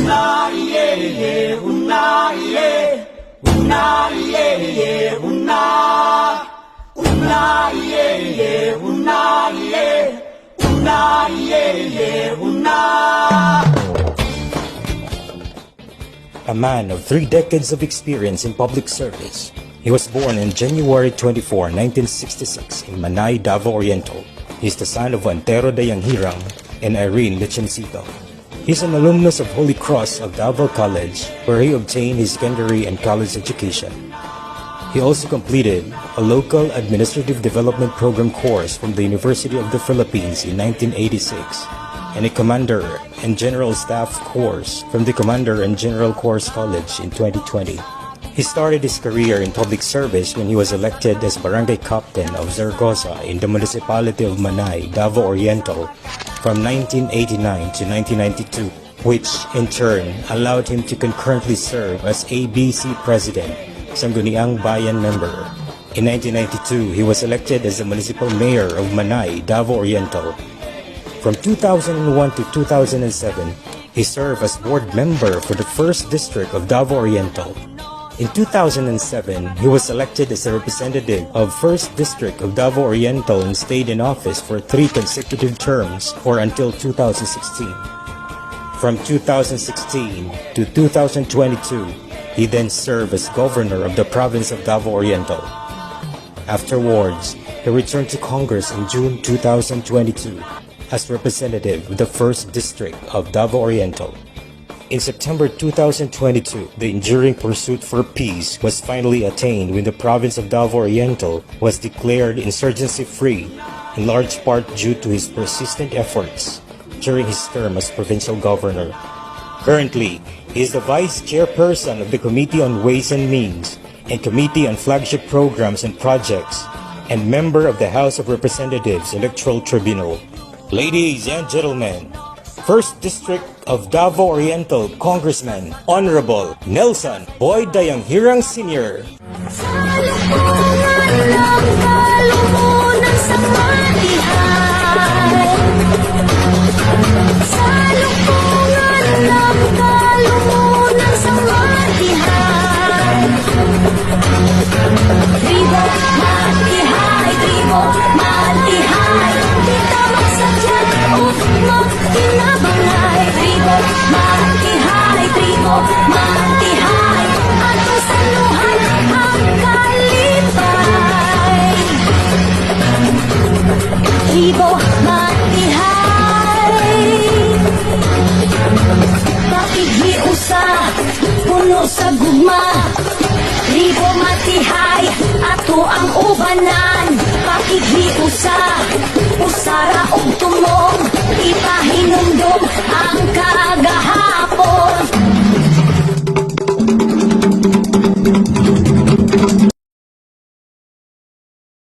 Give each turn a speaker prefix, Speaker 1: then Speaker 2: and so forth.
Speaker 1: Una yeah yeah, una yeah, una yeah yeah, una yeah yeah, una yeah, una yeah yeah,
Speaker 2: A man of 3 decades of experience in public service, he was born on January 24, 1966 in Manay, Davao Oriental. He is the son of Antero Dayanghirang and Irene Lechencito. He is an alumnus of Holy Cross of Davao College, where he obtained his secondary and college education. He also completed a local administrative development program course from the University of the Philippines in 1986 and a Commander and General Staff course from the Commander and General Course College in 2020. He started his career in public service when he was elected as Barangay Captain of Zaragoza in the municipality of Manay, Davao Oriental from 1989 to 1992, which in turn allowed him to concurrently serve as ABC President, Sangguniang Bayan member. In 1992, he was elected as the municipal mayor of Manay, Davao Oriental. From 2001 to 2007, he served as board member for the 1st District of Davao Oriental. In 2007, he was elected as a representative of 1st District of Davao Oriental and stayed in office for 3 consecutive terms or until 2016. From 2016 to 2022, he then served as governor of the province of Davao Oriental. Afterwards, he returned to Congress in June 2022 as representative of the 1st District of Davao Oriental. In September 2022, the enduring pursuit for peace was finally attained when the province of Davao Oriental was declared insurgency-free, in large part due to his persistent efforts during his term as provincial governor. Currently, he is the Vice Chairperson of the Committee on Ways and Means and Committee on Flagship Programs and Projects, and member of the House of Representatives Electoral Tribunal. Ladies and gentlemen, 1st District of Davao Oriental Congressman Honorable Nelson Boy Dayanghirang Sr.
Speaker 3: Tribo matihay, pakighiusa, puno sa gugma. Tribo matihay, ato ang ubanan, pakighiusa,